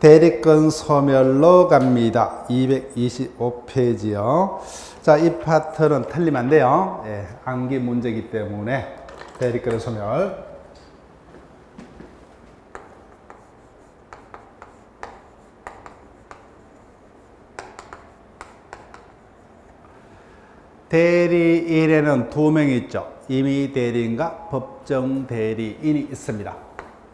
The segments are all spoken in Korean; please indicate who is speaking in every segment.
Speaker 1: 대리권 소멸로 갑니다. 225페이지요. 자, 이 파트는 틀리면 안 돼요. 예, 암기 문제이기 때문에 대리권 소멸. 대리인에는 두 명이 있죠. 임의 대리인과 법정 대리인이 있습니다.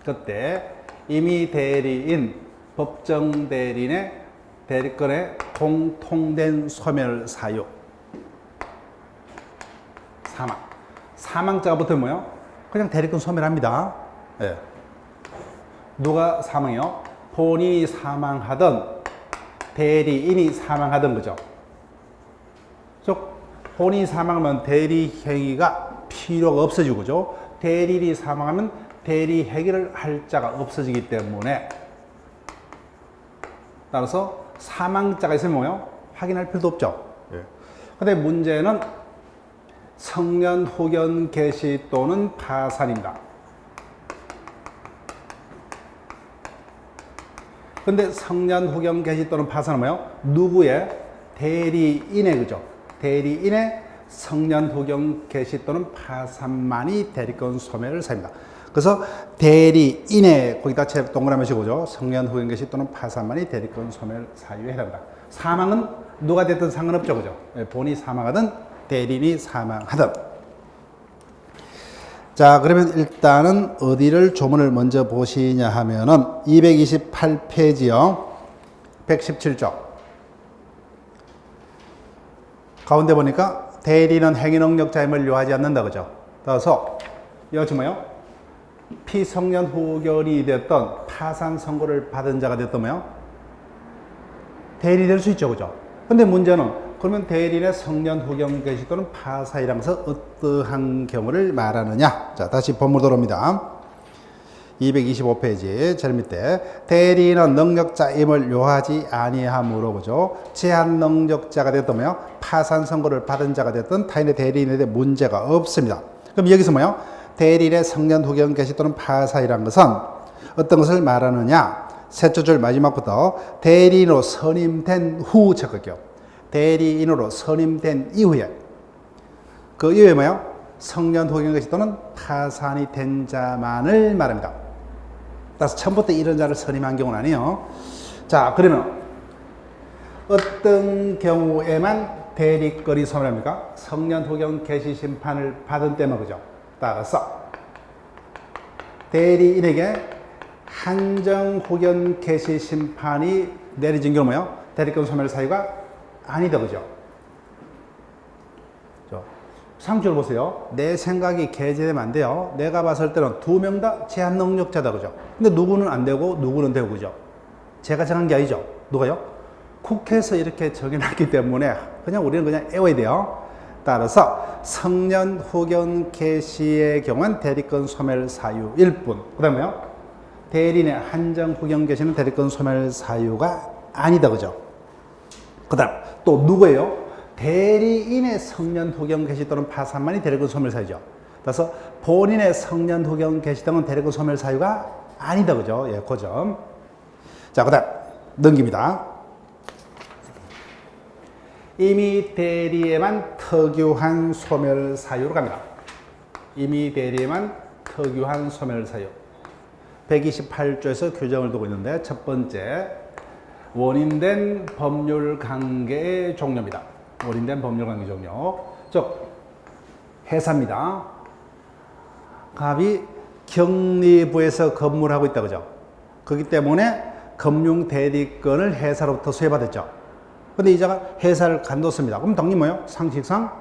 Speaker 1: 그때 임의 대리인, 법정 대리인의 대리권의 공통된 소멸 사유. 사망. 사망자가 붙으면 뭐요? 그냥 대리권 소멸합니다. 예. 누가 사망이요? 본인이 사망하든 대리인이 사망하든 거죠. 즉 본인이 사망하면 대리 행위가 필요가 없어지고, 그죠? 대리인이 사망하면 대리 행위를 할 자가 없어지기 때문에, 따라서 사망자가 있으면 뭐요? 확인할 필요도 없죠. 예. 근데 문제는 성년 후견 개시 또는 파산입니다. 근데 성년 후견 개시 또는 파산은 뭐요? 누구의? 대리인의, 그죠? 대리인의 성년 후견 개시 또는 파산만이 대리권 소멸을 사유입니다. 그래서 대리인의, 거기다 동그라미 치고죠. 성년 후견 개시 또는 파산만이 대리권 소멸 사유에 해당합니다. 사망은 누가 됐든 상관없죠, 그죠? 본인이 사망하든 대리인이 사망하든. 자, 그러면 일단은 어디를 조문을 먼저 보시냐 하면은 228페이지요. 117조. 가운데 보니까 대리는 행위능력자임을 요하지 않는다, 그죠? 따라서 이것이 뭐요? 피성년 후견이 됐던 파산 선고를 받은 자가 됐던 뭐요? 대리 될 수 있죠, 그죠? 근데 문제는 그러면 대리인의 성년 후견 개시 또는 파산이라는 것은 어떠한 경우를 말하느냐? 자, 다시 본문 들어옵니다. 225페이지 제일 밑에 대리인은 능력자임을 요하지 아니하므로, 그죠? 제한 능력자가 됐다면요, 파산 선고를 받은 자가 됐든 타인의 대리인에 대해 문제가 없습니다. 그럼 여기서 뭐요? 대리인의 성년 후견 개시 또는 파산이라는 것은 어떤 것을 말하느냐? 셋째 줄 마지막부터 대리인으로 선임된 후 적을게요. 대리인으로 선임된 이후에, 그 이후에 뭐요? 성년 후견 개시 또는 파산이 된 자만을 말합니다. 따라서 처음부터 이런 자를 선임한 경우는 아니에요. 자, 그러면 어떤 경우에만 대리권이 소멸합니까? 성년 후견 개시 심판을 받은 때만, 그죠? 따라서 대리인에게 한정 후견 개시 심판이 내려진 경우 뭐요? 대리권 소멸 사유가 아니다, 그죠? 상주를 보세요. 내 생각이 개재되면 안 돼요. 내가 봤을 때는 두 명 다 제한 능력자다, 그죠? 근데 누구는 안 되고 누구는 되고, 그죠? 제가 정한 게 아니죠. 누가요? 국회에서 이렇게 정해놨기 때문에 그냥 우리는 그냥 애워야 돼요. 따라서 성년 후견 개시의 경우는 대리권 소멸 사유일 뿐. 그 다음에요, 대리인의 한정 후견 개시는 대리권 소멸 사유가 아니다, 그죠? 그 다음 또 누구예요? 대리인의 성년 후견 개시 또는 파산만이 대리권 소멸 사유죠. 그래서 본인의 성년 후견 개시 등은 대리권 소멸 사유가 아니다, 그죠? 예, 그 점. 자, 그 다음 넘깁니다. 임의 대리에만 특유한 소멸 사유로 갑니다. 임의 대리에만 특유한 소멸 사유. 128조에서 규정을 두고 있는데, 첫 번째, 원인된 법률 관계의 종료입니다. 원인된 법률 관계 종료. 즉, 회사입니다. 갑이 격리부에서 근무를 하고 있다, 그죠? 그렇기 때문에 금융 대리권을 회사로부터 수혜받았죠. 근데 이자가 회사를 간뒀습니다. 그럼 당연히 뭐예요? 상식상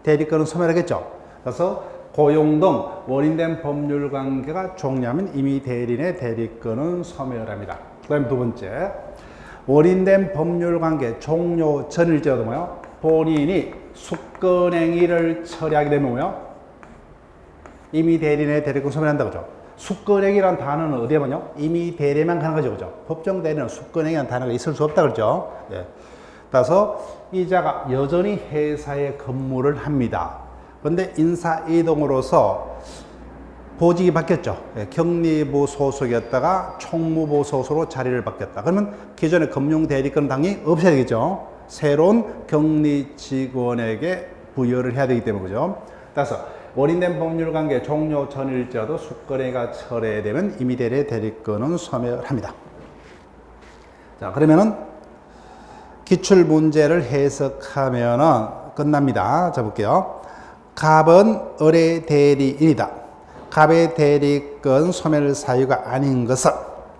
Speaker 1: 대리권은 소멸하겠죠. 그래서 고용 등 원인된 법률 관계가 종료하면 임의 대리인의 대리권은 소멸합니다. 그 다음에 두 번째, 원인된 법률 관계 종료 전일제도 뭐예요? 본인이 숙건행위를 처리하게 되면 뭐예요? 임의 대리인의 대리권 소멸한다, 그죠? 숙건행위라는 단어는 어디에 뭐냐? 임의 대리만 가는 거죠, 그죠? 법정 대리는 숙건행위라는 단어가 있을 수 없다, 그렇죠? 예. 따라서 이자가 여전히 회사에 근무를 합니다. 그런데 인사 이동으로서 보직이 바뀌었죠. 예, 격리부 소속이었다가 총무부 소속으로 자리를 바뀌었다. 그러면 기존의 금융대리권 당연히 없어야 되겠죠. 새로운 격리 직원에게 부여를 해야 되기 때문에 그죠. 따라서 원인된 법률관계 종료 전일자도 수거래가 철회되면 임의대리의 대리권은 소멸합니다. 자, 그러면은 기출 문제를 해석하면은 끝납니다. 자, 볼게요. 갑은 을의 대리인이다. 갑의 대리권 소멸 사유가 아닌 것은,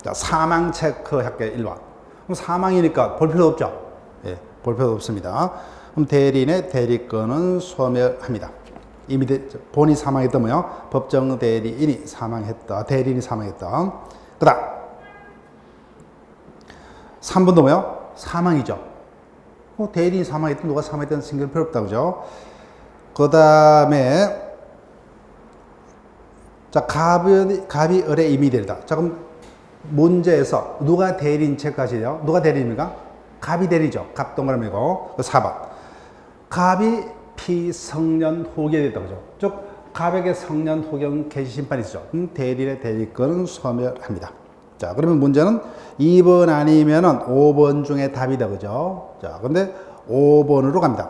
Speaker 1: 자, 사망 체크할게요. 1번. 그럼 사망이니까 볼 필요 없죠. 예, 볼 필요 없습니다. 그럼 대리인의 대리권은 소멸합니다. 이미 본인이 사망했다 뭐요? 법정 대리인이 사망했다. 대리인이 사망했다. 그 다음 3번도 뭐요? 사망이죠. 대리인이 사망했든 누가 사망했든 신경 필요 없다. 그죠? 그 다음에 자, 갑이 을의 임의대리다. 자, 그럼 문제에서 누가 대리인 체크하시죠? 누가 대리인입니까? 갑이 대리죠. 갑 동그라미고. 4번. 갑이 피성년 후견이 됐다. 그죠? 즉, 갑에게 성년 후견 개시심판이 있죠. 대리인의 대리권은 소멸합니다. 자, 그러면 문제는 2번 아니면은 5번 중에 답이다. 그죠? 자, 근데 5번으로 갑니다.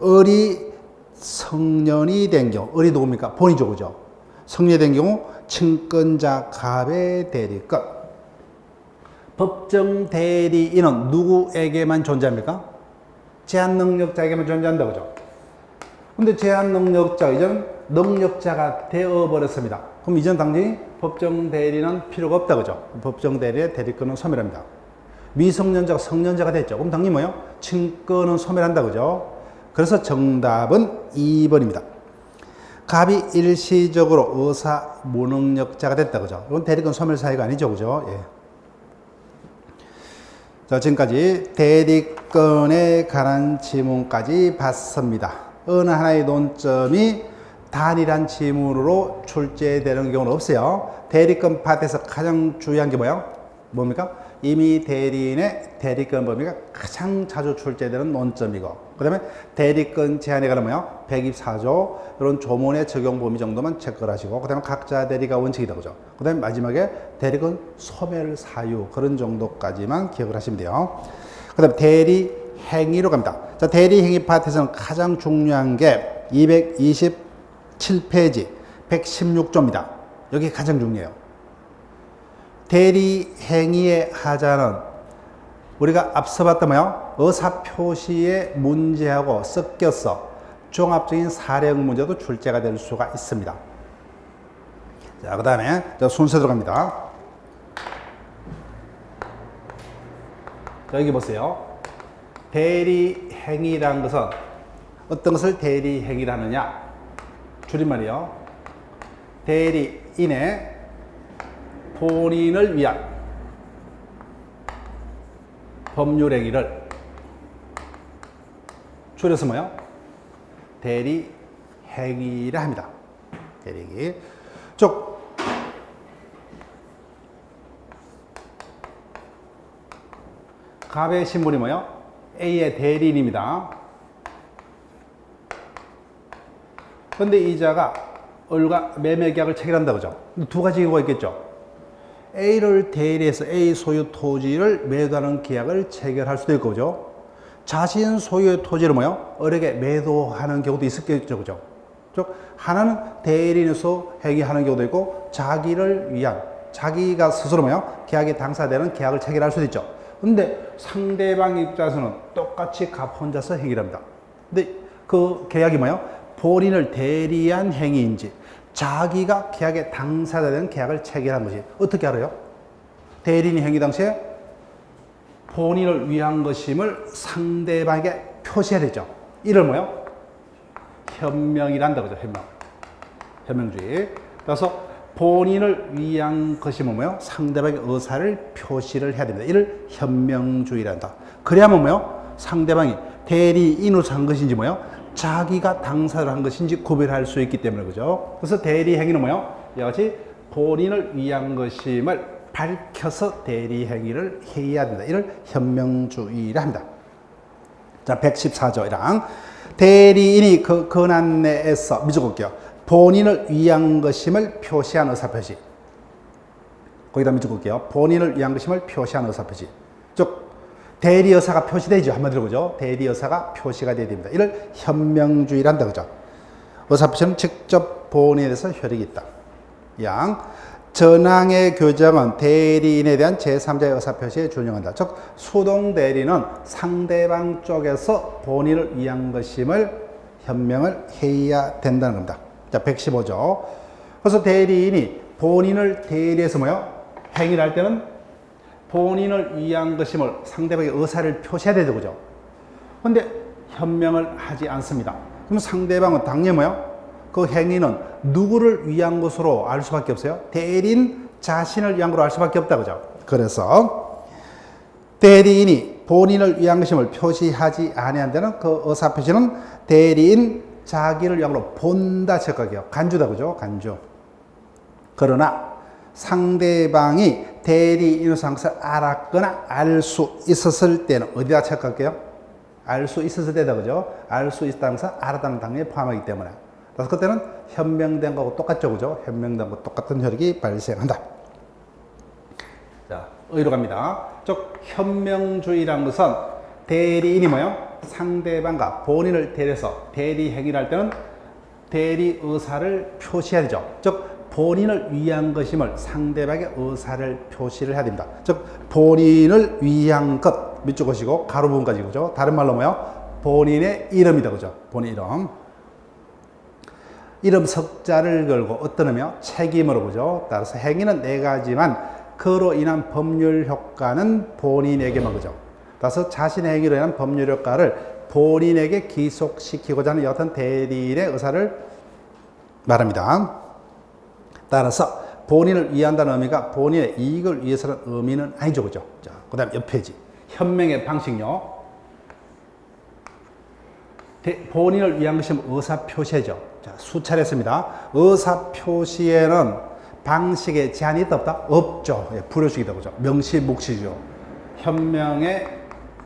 Speaker 1: 을이 성년이 된 경우, 을이 누굽니까? 본이죠. 그죠? 성년이 된 경우, 친권자 갑의 대리권. 법정 대리인은 누구에게만 존재합니까? 제한 능력자에게만 존재한다. 그죠? 근데 제한 능력자, 이제는 능력자가 되어버렸습니다. 그럼 이전 당연히 법정 대리는 필요가 없다. 그죠? 법정 대리의 대리권은 소멸합니다. 미성년자가 성년자가 됐죠. 그럼 당연히 뭐요? 친권은 소멸한다. 그죠? 그래서 정답은 2번입니다. 갑이 일시적으로 의사 무능력자가 됐다. 그죠? 이건 대리권 소멸 사유가 아니죠. 그죠? 예. 자, 지금까지 대리권에 관한 지문까지 봤습니다. 어느 하나의 논점이 단일한 지문으로 출제되는 경우는 없어요. 대리권 파트에서 가장 중요한 게 뭐예요? 뭡니까? 임의 대리인의 대리권 범위가 가장 자주 출제되는 논점이고, 그 다음에 대리권 제한에 관한 뭐예요? 124조 이런 조문의 적용 범위 정도만 체크를 하시고, 그 다음에 각자 대리가 원칙이다. 그죠? 그 다음에 마지막에 대리권 소멸 사유 그런 정도까지만 기억을 하시면 돼요. 그 다음에 대리 행위로 갑니다. 자, 대리 행위 파트에서는 가장 중요한 게 227페이지 116조입니다. 여기 가장 중요해요. 대리 행위의 하자는 우리가 앞서 봤던 뭐요? 의사표시의 문제하고 섞여서 종합적인 사례형 문제도 출제가 될 수가 있습니다. 자, 그 다음에 순서대로 갑니다. 자, 여기 보세요. 대리 행위라는 것은 어떤 것을 대리 행위를 하느냐? 줄임말이요. 대리인의 본인을 위한 법률 행위를 줄여서 뭐요? 대리 행위를 합니다. 대리 행위. 즉 갑의 신분이 뭐요? A의 대리인입니다. 그런데 이자가 을과 매매 계약을 체결한다. 그죠? 두 가지 경우가 있겠죠. A를 대리해서 A 소유 토지를 매도하는 계약을 체결할 수도 있고, 그죠? 자신 소유의 토지를 뭐요? 을에게 매도하는 경우도 있었겠죠. 그죠? 즉, 하나는 대리인으로서 행위하는 경우도 있고, 자기를 위한, 자기가 스스로 뭐요? 계약에 당사되는 계약을 체결할 수도 있죠. 근데 상대방 입장에서는 똑같이 갑 혼자서 행위를 합니다. 근데 그 계약이 뭐요? 본인을 대리한 행위인지, 자기가 계약에 당사자 되는 계약을 체결한 것이 어떻게 알아요? 대리인이 행위 당시에 본인을 위한 것임을 상대방에게 표시해야 되죠. 이를 뭐요? 현명이란다. 그죠? 현명. 현명주의. 그래서 본인을 위한 것이면 뭐요? 상대방의 의사를 표시를 해야 됩니다. 이를 현명주의란다. 그래야만 뭐요? 상대방이 대리인으로서 한 것인지 뭐요? 자기가 당사를 한 것인지 구별할 수 있기 때문에. 그죠? 그래서 대리 행위는 뭐요? 이같이 본인을 위한 것임을 밝혀서 대리 행위를 해야 된다. 이를 현명주의라 합니다. 자, 114조랑 대리인이 그 권한 내에서 미적을게요. 본인을 위한 것임을 표시한 의사표시. 거기다 밑줄 볼게요. 본인을 위한 것임을 표시한 의사표시. 즉 대리의사가 표시되죠. 한마디로 그죠? 대리의사가 표시가 돼야 됩니다. 이를 현명주의란다 그죠? 의사표시는 직접 본인에 대해서 효력이 있다. 양 전항의 교정은 대리인에 대한 제3자의 의사표시에 준용한다. 즉 수동 대리는 상대방 쪽에서 본인을 위한 것임을 현명을 해야 된다는 겁니다. 자, 115조. 그래서 대리인이 본인을 대리해서 행위를 할 때는 본인을 위한 것임을 상대방의 의사를 표시해야 되죠. 그죠? 근데 현명을 하지 않습니다. 그럼 상대방은 당연히 그 행위는 누구를 위한 것으로 알 수밖에 없어요. 대리인 자신을 위한 것으로 알 수밖에 없다. 그죠? 그래서 대리인이 본인을 위한 것임을 표시하지 아니한 데는 그 의사표시는 대리인 자기를 위한 것으로 본다 체크할게요. 간주다. 그죠? 간주. 그러나 상대방이 대리인으로서 한 것을 알았거나 알 수 있었을 때는 어디다 체크할게요? 알 수 있었을 때다. 그죠? 알 수 있다는 것은 알았다는 단계에 포함하기 때문에. 그래서 그때는 현명된 거하고 똑같죠. 그죠? 현명된 거 똑같은 효력이 발생한다. 자, 의로 갑니다. 즉, 현명주의라는 것은 대리인이 상대방과 본인을 대리해서 대리 행위를 할 때는 대리 의사를 표시해야 되죠. 즉, 본인을 위한 것임을 상대방의 의사를 표시를 해야 됩니다. 즉, 본인을 위한 것, 밑줄 것이고, 가로 부분까지, 그죠? 다른 말로 본인의 이름이다. 그죠? 본인 이름. 이름 석자를 걸고 어떤 의미요? 책임으로. 그죠? 따라서 행위는 네 가지만 그로 인한 법률 효과는 본인에게만. 그죠? 따라서 자신의 행위로 인한 법률 효과를 본인에게 기속시키고자 하는 여하튼 대리인의 의사를 말합니다. 따라서 본인을 위한다는 의미가 본인의 이익을 위해서라는 의미는 아니죠. 그죠? 자, 그 다음 옆 페이지. 현명의 방식요. 본인을 위한 것이면 의사표시죠. 자, 수차례 했습니다. 의사표시에는 방식에 제한이 있다 없다? 없죠. 예, 불효식이다. 그죠? 명시묵시죠. 현명의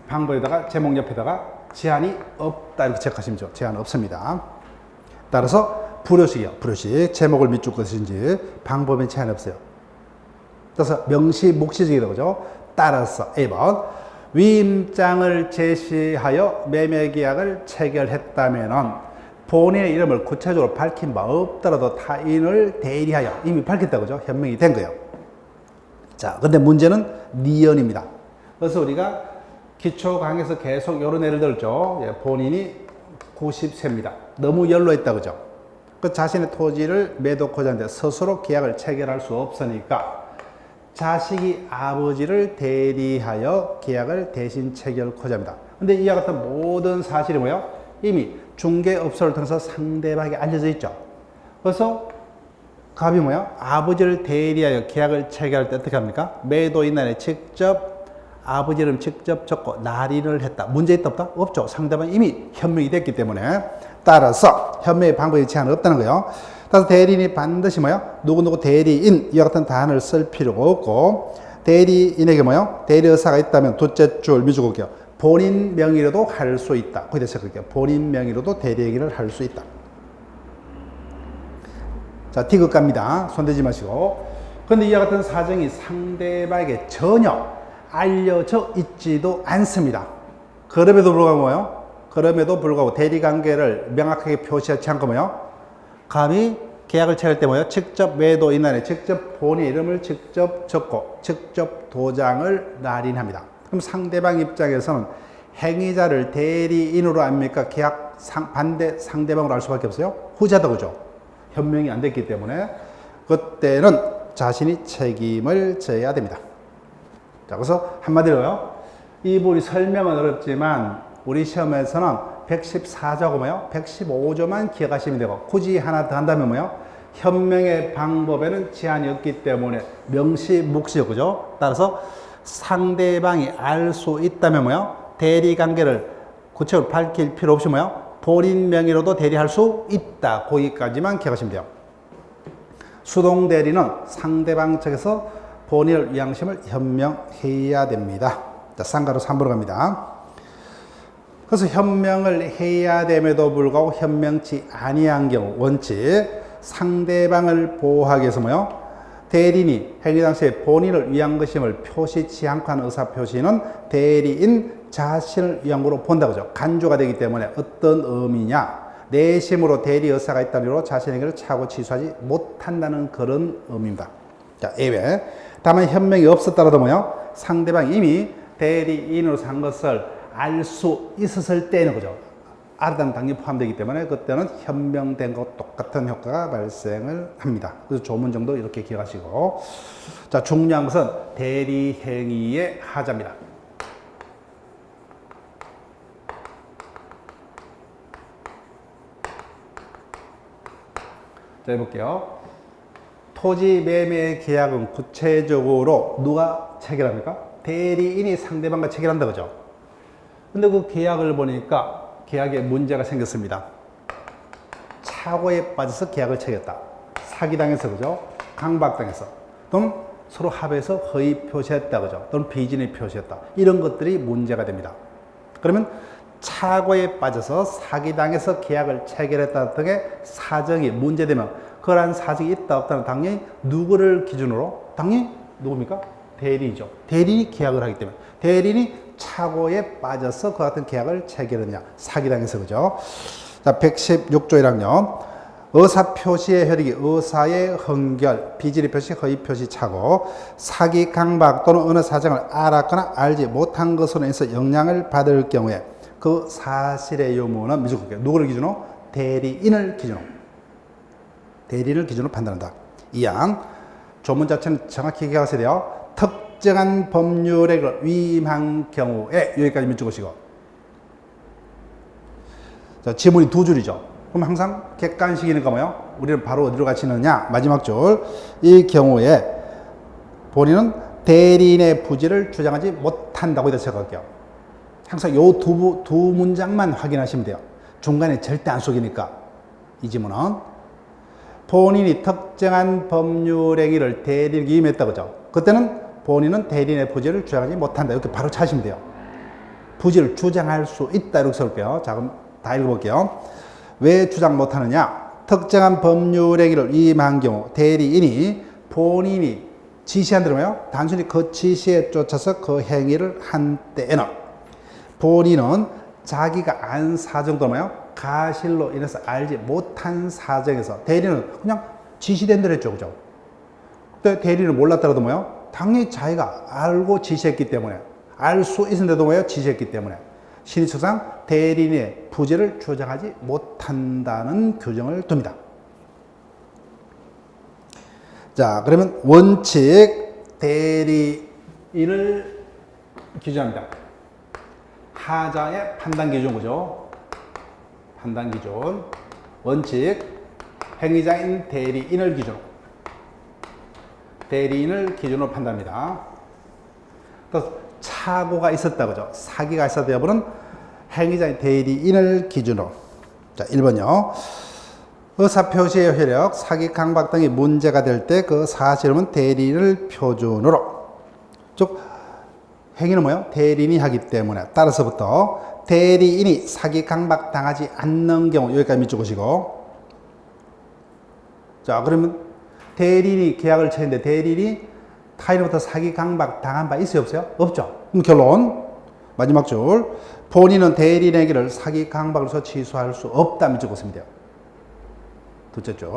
Speaker 1: 방법에다가 제목 옆에다가 제한이 없다 이렇게 체크하시면 좋죠. 제한 없습니다. 따라서 불효식이요. 불효식. 제목을 밑줄 것인지 방법엔 제한이 없어요. 따라서 명시묵시적이다. 그죠? 따라서 A번 위임장을 제시하여 매매계약을 체결했다면 본인의 이름을 구체적으로 밝힌 바 없더라도 타인을 대리하여 이미 밝혔다. 그죠? 현명이 된 거예요. 자, 근데 문제는 니언입니다. 그래서 우리가 기초 강의에서 계속 이런 예를 들었죠. 예, 본인이 90세입니다. 너무 연로했다. 그죠? 그 자신의 토지를 매도하고자 하는데 스스로 계약을 체결할 수 없으니까 자식이 아버지를 대리하여 계약을 대신 체결하고자 합니다. 근데 이와 같은 모든 사실이 이미 중개업소를 통해서 상대방에게 알려져 있죠. 그래서 갑이 아버지를 대리하여 계약을 체결할 때 어떻게 합니까? 매도인단에 직접 아버지 이름 직접 적고 날인을 했다. 문제 있다 없다? 없죠. 상대방이 이미 현명이 됐기 때문에. 따라서 현명의 방법에 제한은 없다는 거예요. 따라서 대리인이 반드시 누구누구 대리인 이와 같은 단어를 쓸 필요가 없고 대리인에게 대리의사가 있다면 둘째 줄 밑줄 그을게요. 본인 명의로도 할 수 있다. 거기다 체크할게요. 본인 명의로도 대리 얘기를 할 수 있다. 자, 디귿 갑니다. 손대지 마시고. 그런데 이와 같은 사정이 상대방에게 전혀 알려져 있지도 않습니다. 그럼에도 불구하고 대리 관계를 명확하게 표시하지 않고 감히 계약을 체결할 때 직접 매도인단에 직접 본인 이름을 직접 적고 직접 도장을 날인합니다. 그럼 상대방 입장에서는 행위자를 대리인으로 압니까? 계약 반대 상대방으로 알 수밖에 없어요. 후자다. 그죠? 현명이 안 됐기 때문에 그때는 자신이 책임을 져야 됩니다. 자, 그래서 한마디로요. 이 부분이 설명은 어렵지만 우리 시험에서는 114조고 115조만 기억하시면 되고 굳이 하나 더 한다면 현명의 방법에는 제한이 없기 때문에 명시묵시죠. 그죠? 따라서 상대방이 알 수 있다면 대리관계를 구체적으로 밝힐 필요 없이 본인 명의로도 대리할 수 있다. 거기까지만 기억하시면 돼요. 수동 대리는 상대방 측에서 본인을 위한 것임을 현명해야 됩니다. 자, 쌍가로 3으로 갑니다. 그래서 현명을 해야 됨에도 불구하고 현명치 아니한 경우 원칙 상대방을 보호하기 위해서 뭐요? 대리인이 행위 당시에 본인을 위한 것임을 표시치 않고 한 의사표시는 대리인 자신을 위한 거로 본다고죠. 간주가 되기 때문에 어떤 의미냐? 내심으로 대리 의사가 있다는 이유로 자신에게를 차고 취소하지 못한다는 그런 의미입니다. 자, 예외. 다만 현명이 없었더라도 뭐요? 상대방이 이미 대리인으로서 한 것을 알 수 있었을 때는 거죠. 알았다는 당연히 포함되기 때문에 그때는 현명된 것 똑같은 효과가 발생을 합니다. 그래서 조문 정도 이렇게 기억하시고. 자, 중요한 것은 대리행위의 하자입니다. 자, 해볼게요. 토지 매매 계약은 구체적으로 누가 체결합니까? 대리인이 상대방과 체결한다 그죠? 근데 그 계약을 보니까 계약에 문제가 생겼습니다. 착오에 빠져서 계약을 체결했다. 사기당해서 그죠? 강박당해서 또는 서로 합해서 허위 표시했다 그죠? 또는 비진의 표시했다. 이런 것들이 문제가 됩니다. 그러면 착오에 빠져서 사기당해서 계약을 체결했다 등의 사정이 문제되면 그러한 사정이 있다 없다는 당연히 누구를 기준으로? 당연히 누굽니까? 대리인이죠. 대리인이 계약을 하기 때문에 대리인이 착오에 빠져서 그 같은 계약을 체결했냐? 사기당해서 그죠? 자, 116조 1항요. 의사표시의 효력이 의사의 흥결, 비질의 표시, 허위 표시 착오, 사기 강박 또는 어느 사정을 알았거나 알지 못한 것으로 인해서 영향을 받을 경우에 그 사실의 유무는 미적국계 누구를 기준으로? 대리인을 기준으로 판단한다. 이항 조문 자체는 정확히 기억하셔야 돼요. 특정한 법률에 위임한 경우에 여기까지 몇 적으시고. 자, 지문이 두 줄이죠. 그럼 항상 객관식이니까 뭐요? 우리는 바로 어디로 가시느냐? 마지막 줄. 이 경우에 본인은 대리인의 부지를 주장하지 못한다고 이렇게 생각할게요. 항상 요 두 문장만 확인하시면 돼요. 중간에 절대 안 속이니까. 이 지문은 본인이 특정한 법률 행위를 대리인에게 위임했다 그죠? 그때는 본인은 대리인의 부지를 주장하지 못한다. 이렇게 바로 찾으시면 돼요. 부지를 주장할 수 있다. 이렇게 써볼게요. 자, 그럼 다 읽어볼게요. 왜 주장 못하느냐? 특정한 법률 행위를 위임한 경우 대리인이 본인이 지시한 대로요. 단순히 그 지시에 쫓아서 그 행위를 한 때에는 본인은 자기가 안 사정도 뭐요? 가실로 인해서 알지 못한 사정에서 대리인은 그냥 지시된 대로 했죠. 그죠? 그때 대리인은 몰랐더라도 뭐요? 당연히 자기가 알고 지시했기 때문에 알 수 있는데도 뭐예요? 지시했기 때문에 신의칙상 대리인의 부지를 주장하지 못한다는 규정을 둡니다. 자, 그러면 원칙 대리인을 기준합니다. 하자의 판단 기준 그죠? 판단 기준 원칙 행위자인 대리인을 기준으로 판단합니다. 또 착오가 있었다 그죠? 사기가 있었다 여부는 행위자인 대리인을 기준으로. 자, 1번요. 의사표시의 효력, 사기 강박 등이 문제가 될 때 그 사실은 대리인을 표준으로. 즉 행위는 뭐예요? 대리인이 하기 때문에 따라서부터 대리인이 사기 강박 당하지 않는 경우 여기까지 밑줄으시고. 자, 그러면 대리인이 계약을 체했는데 대리인이 타인으로부터 사기 강박 당한 바 있어요? 없어요? 없죠. 그럼 결론 마지막 줄 본인은 대리인에게를 사기 강박으로서 취소할 수 없다 밑줄으시면 돼요. 둘째 줄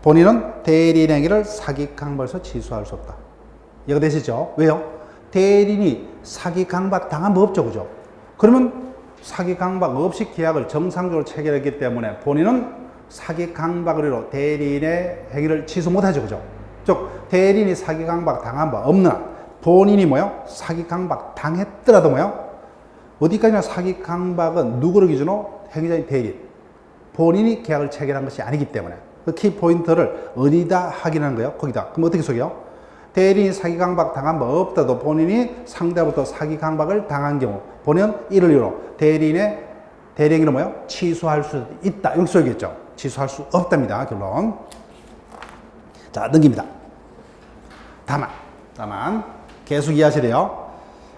Speaker 1: 본인은 대리인에게를 사기 강박으로서 취소할 수 없다. 이해가 되시죠? 왜요? 대리인이 사기 강박 당한 법 없죠. 그죠? 그러면 사기 강박 없이 계약을 정상적으로 체결했기 때문에 본인은 사기 강박으로 대리인의 행위를 취소 못하죠. 그죠? 즉 대리인이 사기 강박 당한 바 없나 본인이 뭐요? 사기 강박 당했더라도 뭐요? 어디까지나 사기 강박은 누구를 기준으로? 행위자인 대리인. 본인이 계약을 체결한 것이 아니기 때문에 그 키포인트를 어디다 확인하는 거예요? 거기다. 그럼 어떻게 속여요? 대리인이 사기 강박 당한 바 없다도 본인이 상대로부터 사기 강박을 당한 경우 본인은 이를 이유로 대리인의 대리행위를 뭐요? 취소할 수 있다. 이렇게 써야겠죠. 취소할 수 없답니다. 결론. 자, 넘깁니다. 다만 계속 이해하셔야 돼요.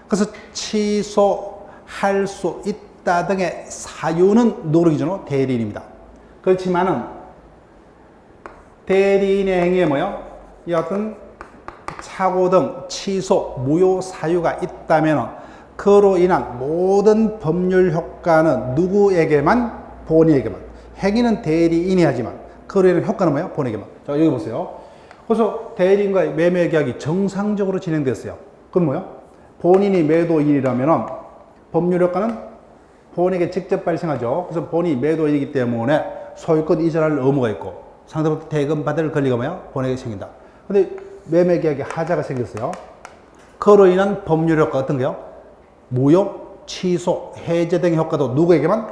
Speaker 1: 그래서 취소할 수 있다 등의 사유는 누구를 기준으로? 대리인입니다. 그렇지만은 대리인의 행위에 뭐요? 이 어떤 착오 등 취소, 무효 사유가 있다면 그로 인한 모든 법률 효과는 누구에게만? 본인에게만. 행위는 대리인이 하지만 그로 인한 효과는 뭐예요? 본인에게만. 자, 여기 보세요. 그래서 대리인과의 매매 계약이 정상적으로 진행됐어요. 그럼 뭐예요? 본인이 매도인이라면 법률 효과는 본인에게 직접 발생하죠. 그래서 본인이 매도인이기 때문에 소유권 이전할 의무가 있고 상대방부터 대금 받을 권리가 뭐예요? 본인에게 생긴다. 근데 매매 계약에 하자가 생겼어요. 그로 인한 법률 효과 어떤 거요? 무효, 취소, 해제 등의 효과도 누구에게만?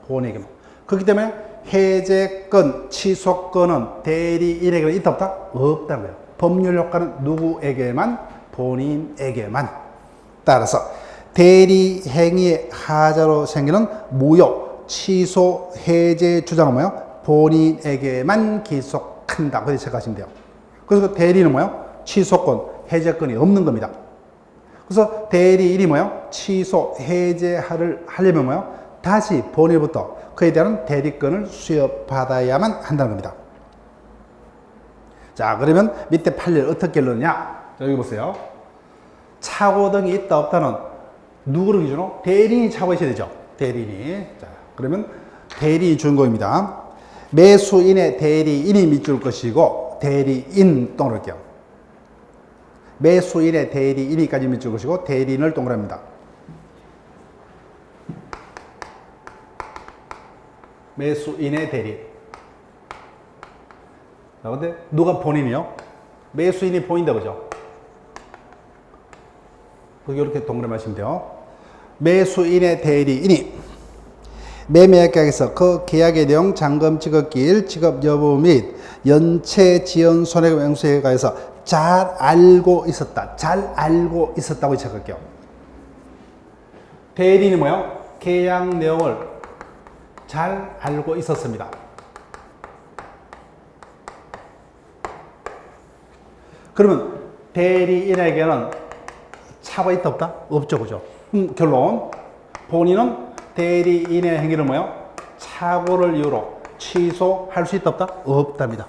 Speaker 1: 본인에게만. 그렇기 때문에 해제권, 취소권은 대리인에게는 있다 없다? 없다는 거예요. 법률 효과는 누구에게만? 본인에게만. 따라서 대리 행위의 하자로 생기는 무효, 취소, 해제 주장은 뭐예요? 본인에게만 기속한다. 그렇게 생각하시면 돼요. 그래서 대리는 뭐예요? 취소권, 해제권이 없는 겁니다. 그래서 대리인이 뭐예요? 취소, 해제를 하려면 뭐예요? 다시 본인부터 그에 대한 대리권을 수여받아야만 한다는 겁니다. 자, 그러면 밑에 판례를 어떻게 넣느냐? 여기 보세요. 착오 등이 있다 없다는 누구를 기준으로? 대리인이 착오가 있어야 되죠. 대리인이. 자, 그러면 대리인이 주인공입니다. 매수인의 대리인이 밑줄 것이고 대리인 동그랗게 할게요. 매수인의 대리인이까지 밑줄 것이고 대리인을 동그랍니다. 매수인의 대리인. 자, 근데 누가 본인이요? 매수인이 본인이다, 그죠? 이렇게 동그라미 하시면 돼요. 매수인의 대리인이 매매계약에서 그 계약의 내용, 잔금 지급기일, 지급 여부 및 연체 지연 손해금 횡수에 관해서 잘 알고 있었다. 잘 알고 있었다고 생각할게요. 대리인이 뭐예요? 계약 내용을 잘 알고 있었습니다. 그러면 대리인에게는 차가 있다 없다? 없죠, 그죠? 결론, 본인은 대리인의 행위를 뭐예요? 착오를 이유로 취소할 수 있다 없다? 없답니다.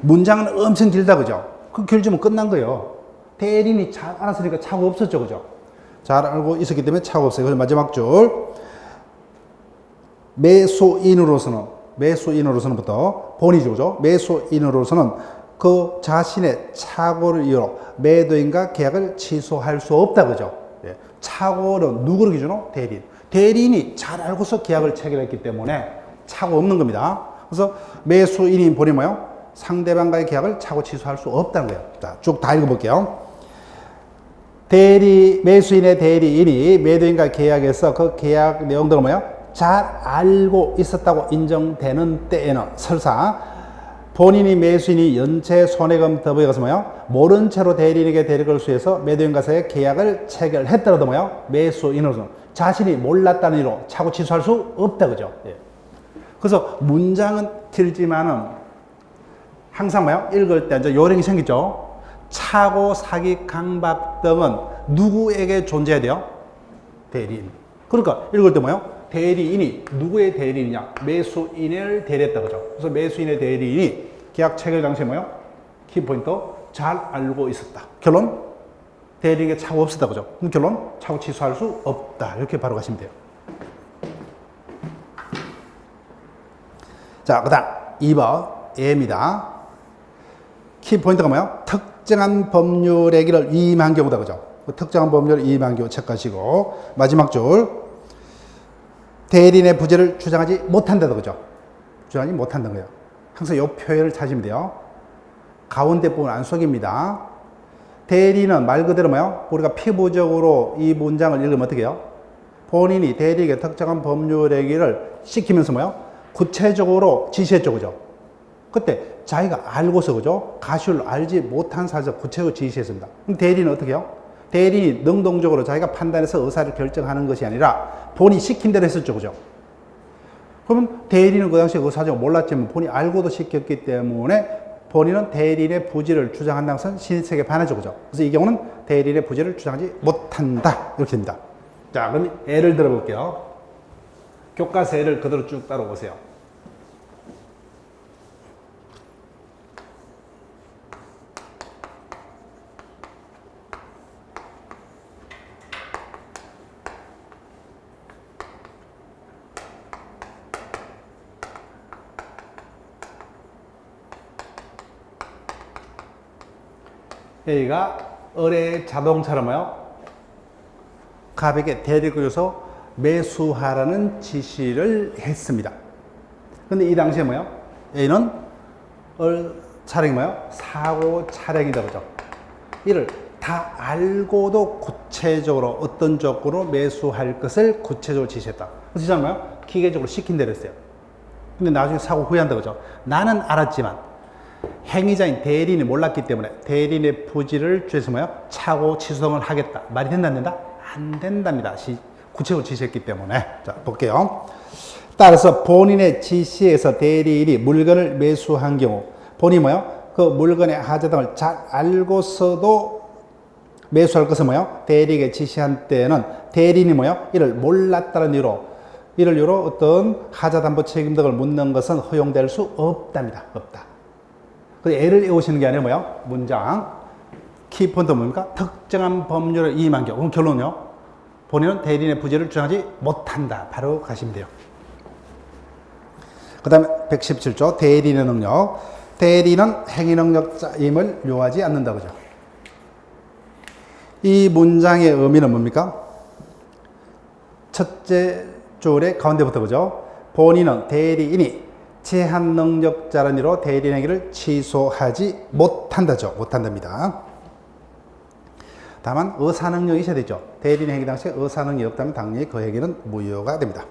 Speaker 1: 문장은 엄청 길다, 그죠? 그 길지면 끝난 거예요. 대리인이 잘 알았으니까 착오 없었죠, 그죠? 잘 알고 있었기 때문에 착오 없어요. 그래서 마지막 줄, 매수인으로서는부터 본이죠, 그죠? 매수인으로서는 그 자신의 착오를 이유로 매도인과 계약을 취소할 수 없다, 그죠? 예. 착오는 누구를 기준으로? 대리인. 대리인이 잘 알고서 계약을 체결했기 때문에 착오 없는 겁니다. 그래서 매수인이 본인 뭐예요? 상대방과의 계약을 착오 취소할 수 없다는 거예요. 자, 쭉 다 읽어볼게요. 매수인의 대리인이 매도인과 계약에서 그 계약 내용들을 뭐예요? 잘 알고 있었다고 인정되는 때에는 설사 본인이 매수인이 연체 손해금 더보기에 가서 뭐예요? 모른 채로 대리인에게 대리권을 수여해서 매도인과의 계약을 체결했더라도 뭐예요? 매수인으로서는 자신이 몰랐다는 이유로 착오 취소할 수 없다, 그죠? 예. 그래서 문장은 길지만은 항상 뭐예요? 읽을 때 이제 요령이 생기죠. 착오, 사기, 강박 등은 누구에게 존재해야 돼요? 대리인. 그러니까 읽을 때 뭐예요? 대리인이 누구의 대리인이냐? 매수인을 대리했다, 그죠? 그래서 매수인의 대리인이 계약 체결 당시에 뭐예요? 키포인트 잘 알고 있었다. 결론? 대리인에게 착오 없었다, 그죠? 그럼 결론? 착오 취소할 수 없다. 이렇게 바로 가시면 돼요. 자, 그 다음 2번 예입니다. 키포인트가 뭐예요? 특정한 법률의 길을 위임한 경우다, 그죠? 특정한 법률을 위임한 경우 체크하시고 마지막 줄 대리인의 부재를 주장하지 못한다, 그죠? 주장하지 못한다는 거예요. 항상 이 표현을 찾으면 돼요. 가운데 부분 안 속입니다. 대리인은 말 그대로 뭐예요? 우리가 피부적으로 이 문장을 읽으면 어떻게 해요? 본인이 대리에게 특정한 법률의 길을 시키면서 뭐예요? 구체적으로 지시했죠, 그죠? 그때 자기가 알고서, 그죠? 가시를 알지 못한 사실을 구체적으로 지시했습니다. 그럼 대리인은 어떻게 해요? 대리인이 능동적으로 자기가 판단해서 의사를 결정하는 것이 아니라 본인이 시킨 대로 했었죠, 그죠? 그러면 대리인은 그 당시에 그 사정을 몰랐지만 본인이 알고도 시켰기 때문에 본인은 대리인의 부재를 주장한다는 것은 신체에 반하죠, 그죠? 그래서 이 경우는 대리인의 부재를 주장하지 못한다. 이렇게 됩니다. 자, 그럼 예를 들어 볼게요. 교과서 예를 그대로 쭉 따라오세요. A가 을의 자동차를 뭐요? 갑에게 대리를 줘서 매수하라는 지시를 했습니다. 근데 이 당시에 뭐요? A는 을 차량이 뭐요? 사고 차량이다, 그죠? 이를 다 알고도 구체적으로 어떤 조건으로 매수할 것을 구체적으로 지시했다. 그래서 저는 뭐요? 기계적으로 시킨 대로 했어요. 근데 나중에 사고 후회한다, 그죠? 나는 알았지만 행위자인 대리인이 몰랐기 때문에 대리인의 부지를 취해서 뭐요? 차고 취소를 하겠다. 말이 된다, 안 된다? 안 된답니다. 구체적으로 지시했기 때문에. 자, 볼게요. 따라서 본인의 지시에서 대리인이 물건을 매수한 경우 본인이 뭐요? 그 물건의 하자 등을 잘 알고서도 매수할 것은 뭐요? 대리에게 지시한 때는 대리인이 뭐요? 이를 몰랐다는 이유로 어떤 하자담보 책임 등을 묻는 것은 허용될 수 없답니다. 없다. 그 애를 외우시는 게 아니라 뭐요? 문장 키포인트 뭡니까? 특정한 법률을 위임한 경우. 그럼 결론은요? 본인은 대리인의 부지를 주장하지 못한다. 바로 가시면 돼요. 그 다음에 117조 대리인의 능력. 대리인은 행위능력자임을 요하지 않는다. 그죠? 이 문장의 의미는 뭡니까? 첫째 줄의 가운데부터, 그죠? 본인은 대리인이 제한 능력자라는 이유로 대리인 행위를 취소하지 못한다죠. 못한답니다. 다만 의사능력이 있어야 되죠. 대리인 행위 당시에 의사능력이 없다면 당연히 그 행위는 무효가 됩니다.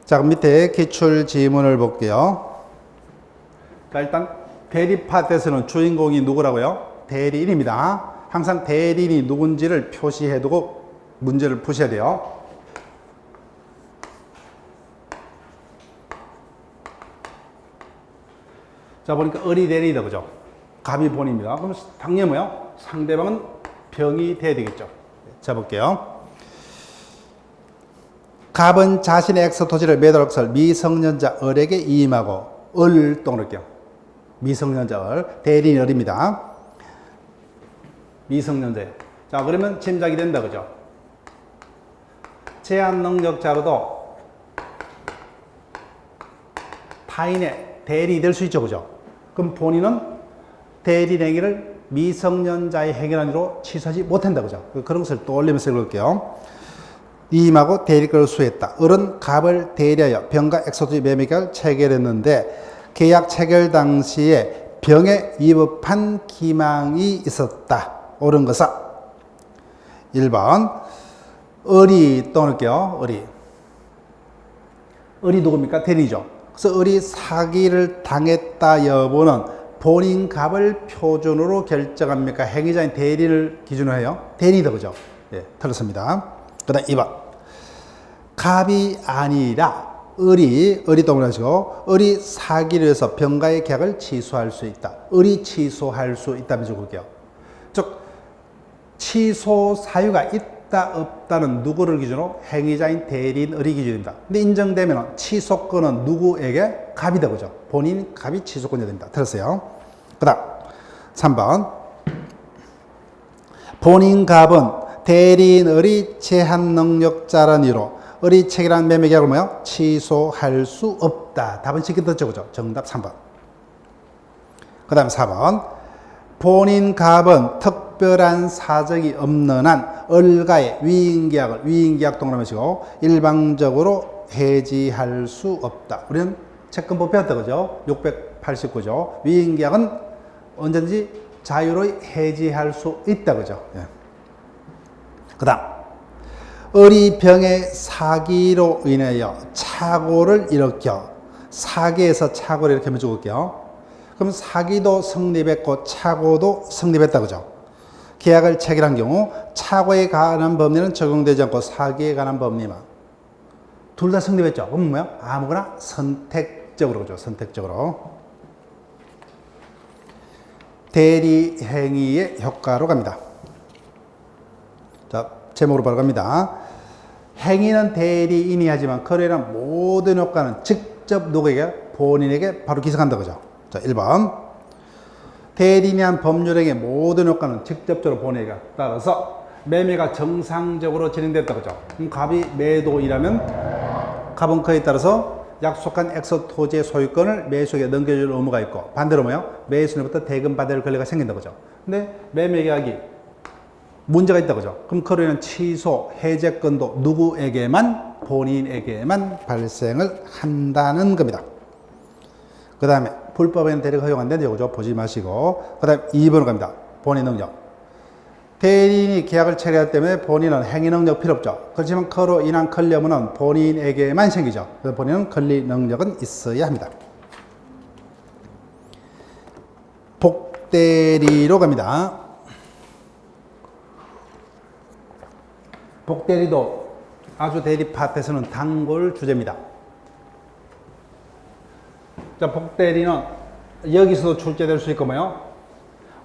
Speaker 1: 자, 그럼 밑에 기출 지문을 볼게요. 자, 일단 대리 파트에서는 주인공이 누구라고요? 대리인입니다. 항상 대리인이 누군지를 표시해두고 문제를 푸셔야 돼요. 자, 보니까 을이 대리이다, 그죠? 갑이 본입니다. 그럼 당연히 뭐요? 상대방은 병이 돼야 되겠죠. 자, 볼게요. 갑은 자신의 엑소 토지를 매도할 것을 미성년자 을에게 이임하고 을 또 그럴게요. 미성년자 을, 대리인 을입니다. 미성년자예요. 자, 그러면 짐작이 된다, 그죠? 제한 능력자로도 타인의 대리이 될 수 있죠, 그죠? 그럼 본인은 대리인 행위를 미성년자의 행위라는 이유로 취소하지 못한다, 그죠? 그런 것을 떠올리면서 읽을게요. 이임하고 대리권을 수했다. 을은 갑을 대리하여 병과 엑소토지 매매 계약을 체결했는데 계약 체결 당시에 병에 위법한 기망이 있었다. 옳은 것은 1번 을이 또 넣을게요. 을이 누굽니까? 대리죠. 그래서 을이 사기를 당했다 여부는 본인 갑을 표준으로 결정합니까? 행위자인 대리를 기준으로 해요. 대리다, 그죠? 예, 틀렸습니다. 그 다음 2번. 갑이 아니라 을이 동그라시고 을이 사기를 해서 병가의 계약을 취소할 수 있다. 을이 취소할 수 있다면 적을게요. 즉 취소 사유가 있다 없다는 누구를 기준으로? 행위자인 대리인 을이 기준입니다. 근데 인정되면 취소권은 누구에게? 갑이다, 그죠? 본인 갑이 취소권이 됩니다. 들었어요? 그 다음 3번. 본인 갑은 대리인 을이 제한 능력자라는 이유로 을이 체결한 매매 계약을 뭐요? 취소할 수 없다. 답은 쉽게 듣죠, 그죠? 정답 3번. 그 다음 4번. 본인 갑은 특별한 사정이 없는 한 을과의 위임계약을, 위임계약 동그라미시고 일방적으로 해지할 수 없다. 우리는 채권법 배웠다, 그죠? 689조. 위임계약은 언제든지 자유로이 해지할 수 있다, 그죠? 예. 그 다음. 을이 병의 사기로 인하여 착오를 일으켜 사기에서 착오를 일으키면 죽을게요. 그럼 사기도 성립했고 착오도 성립했다, 그죠? 계약을 체결한 경우 착오에 관한 법리는 적용되지 않고 사기에 관한 법리만 둘 다 성립했죠. 그럼 뭐야? 아무거나 선택적으로, 그죠? 선택적으로. 대리 행위의 효과로 갑니다. 자, 제목으로 바로 갑니다. 행위는 대리인이 하지만 거래는 모든 효과는 직접 누구에게? 본인에게 바로 기성한다, 그죠? 자, 1번. 대리인이 한 법률행위의 모든 효과는 직접적으로 본인에게. 따라서 매매가 정상적으로 진행됐다, 그죠? 그럼 갑이 매도이라면 갑은 그에 따라서 약속한 엑소 토지의 소유권을 매수에게 넘겨줄 의무가 있고 반대로 뭐요? 매수인부터 대금 받을 권리가 생긴다, 그죠? 근데 매매계약이 문제가 있다 그죠? 그럼 그러면 취소, 해제권도 누구에게만? 본인에게만 발생을 한다는 겁니다. 그 다음에 불법에는 대리가 허용 안 된다고 그죠? 보지 마시고. 그 다음에 2번으로 갑니다. 본인 능력. 대리인이 계약을 체결하기 때문에 본인은 행위 능력 필요 없죠. 그렇지만 그로 인한 권리업무는 본인에게만 생기죠. 그래서 본인은 권리 능력은 있어야 합니다. 복대리로 갑니다. 복대리도 아주 대리 파트에서는 단골 주제입니다. 자, 복대리는 여기서도 출제될 수 있고 뭐요?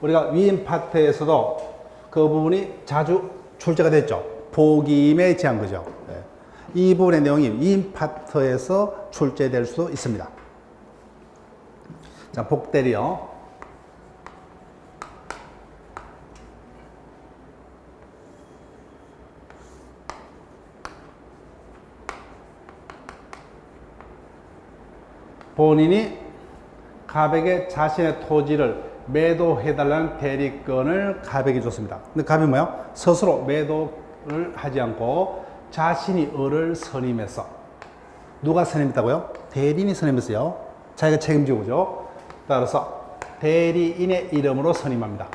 Speaker 1: 우리가 위임 파트에서도 그 부분이 자주 출제가 됐죠. 보기임에 제한 거죠. 네. 이 부분의 내용이 위임 파트에서 출제될 수도 있습니다. 자, 복대리요. 본인이 갑에게 자신의 토지를 매도해달라는 대리권을 갑에게 줬습니다. 근데 갑이 뭐야? 스스로 매도를 하지 않고 자신이 을을 선임했어. 누가 선임했다고요? 대리인이 선임했어요. 자기가 책임지고 그죠? 따라서 대리인의 이름으로 선임합니다.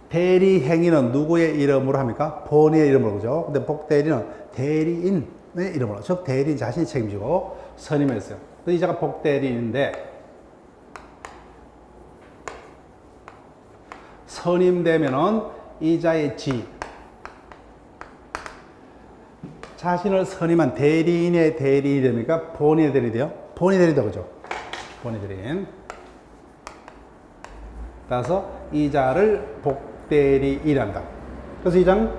Speaker 1: 대리 행위는 누구의 이름으로 합니까? 본인의 이름으로 그죠? 근데 복대리는 대리인의 이름으로, 즉 대리인 자신이 책임지고 선임했어요. 이자가 복대리인인데 선임되면은 이자의 지, 자신을 선임한 대리인의 대리인이 됩니까? 본인의 대리인이 돼요? 본인의 대리인이다 그죠? 본인의 대리인. 따라서 이자를 복대리인이란다. 그래서 이 장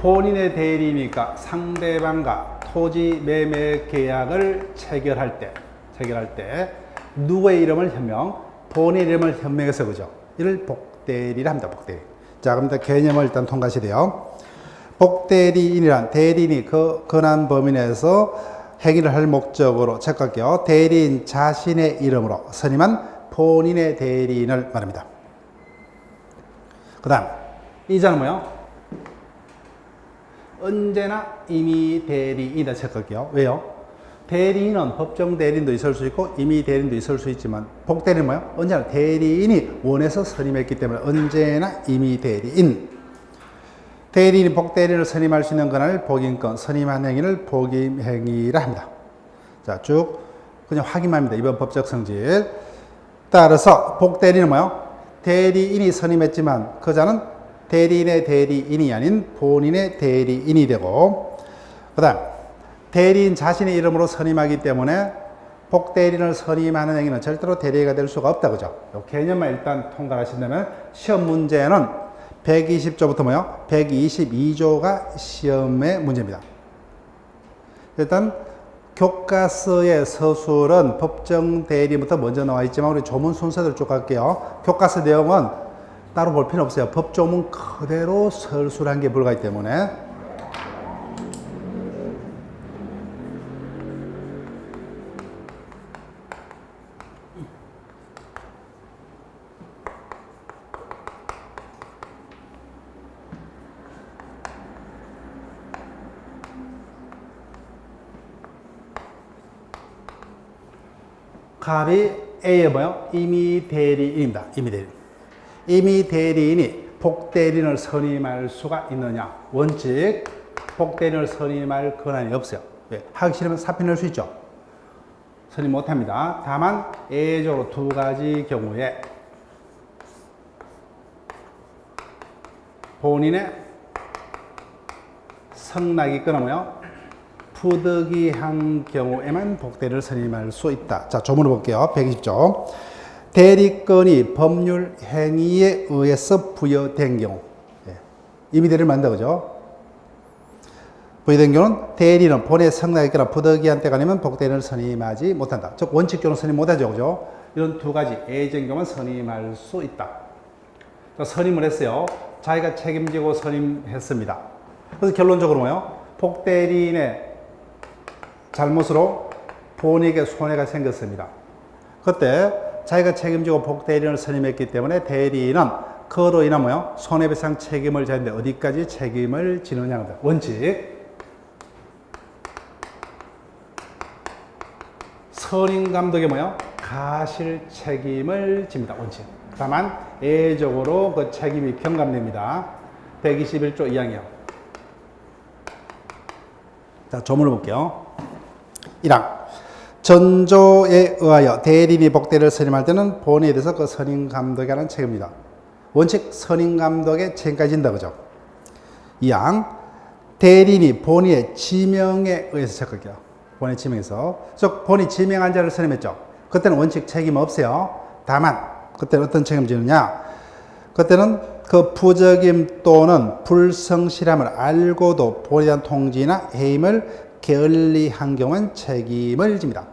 Speaker 1: 본인의 대리니까 상대방과 토지 매매 계약을 체결할 때 누구의 이름을 현명? 본인 이름을 현명해서 그죠? 이를 복대리라 합니다. 복대리. 자, 그럼 개념을 일단 통과하셔야 돼요. 복대리인이란 대리인이 그 권한 범위 내에서 행위를 할 목적으로 체크할게요. 대리인 자신의 이름으로 선임한 본인의 대리인을 말합니다. 그 다음 이자는 뭐요? 언제나 임의 대리인이다 체크할게요. 왜요? 대리인은 법정 대리인도 있을 수 있고 임의 대리인도 있을 수 있지만 복대리는 뭐요? 언제나 대리인이 원해서 선임했기 때문에 언제나 임의 대리인. 대리인이 복대리인을 선임할 수 있는 권한을 복임권, 선임한 행위를 복임행위라 합니다. 자, 쭉 그냥 확인만 합니다. 이번 법적 성질. 따라서 복대리는 뭐요? 대리인이 선임했지만 그 자는 대리인의 대리인이 아닌 본인의 대리인이 되고, 그 다음 대리인 자신의 이름으로 선임하기 때문에 복대리인을 선임하는 행위는 절대로 대리가 될 수가 없다 그죠? 이 개념만 일단 통과하신다면 시험 문제는 120조부터 뭐요? 122조가 시험의 문제입니다. 일단 교과서의 서술은 법정 대리부터 먼저 나와 있지만 우리 조문 순서대로 쭉 갈게요. 교과서 내용은 따로 볼 필요 없어요. 법조문 그대로 서술한 게 불과하기 때문에. 갑이 A의 뭐요? 임의 대리인입니다. 임의 대리인. 임의 대리인이 복대리인을 선임할 수가 있느냐? 원칙 복대리인을 선임할 권한이 없어요. 왜? 하기 싫으면 사표 낼 수 있죠. 선임 못합니다. 다만 예외적으로 두 가지 경우에 본인의 성락이 있거나 뭐요? 부득이한 경우에만 복대리를 선임할 수 있다. 자, 조문을 볼게요. 120조. 대리권이 법률 행위에 의해서 부여된 경우. 임의 대리를 만든다, 그죠? 부여된 경우는 대리는 본의 성락이 있거나 부득이한 때가 아니면 복대리를 선임하지 못한다. 즉, 원칙적으로 선임 못하죠, 그죠? 이런 두 가지 예외적인 경우는 선임할 수 있다. 자, 선임을 했어요. 자기가 책임지고 선임했습니다. 그래서 결론적으로 뭐예요? 복대리인의 잘못으로 본인에게 손해가 생겼습니다. 그때 자기가 책임지고 복대리인을 선임했기 때문에 대리인은 그로 인한 뭐요? 손해배상 책임을 져야 하는데 어디까지 책임을 지느냐. 원칙. 선임감독이 뭐요? 가실 책임을 집니다. 원칙. 다만 예외적으로 그 책임이 경감됩니다. 121조 2항이요. 자, 조문을 볼게요. 1항. 전조에 의하여 대리인이 복대리를 선임할 때는 본인에 대해서 그 선임감독이 하는 책임입니다. 원칙 선임감독의 책임까지 진다. 그죠? 2항. 대리인이 본인의 지명에 의해서 적극해요. 본인의 지명에서. 즉, 본인이 지명한 자를 선임했죠. 그때는 원칙 책임 없어요. 다만, 그때는 어떤 책임을 지느냐? 그때는 그 부적임 또는 불성실함을 알고도 본인에 대한 통지나 해임을 게을리한 경우는 책임을 집니다.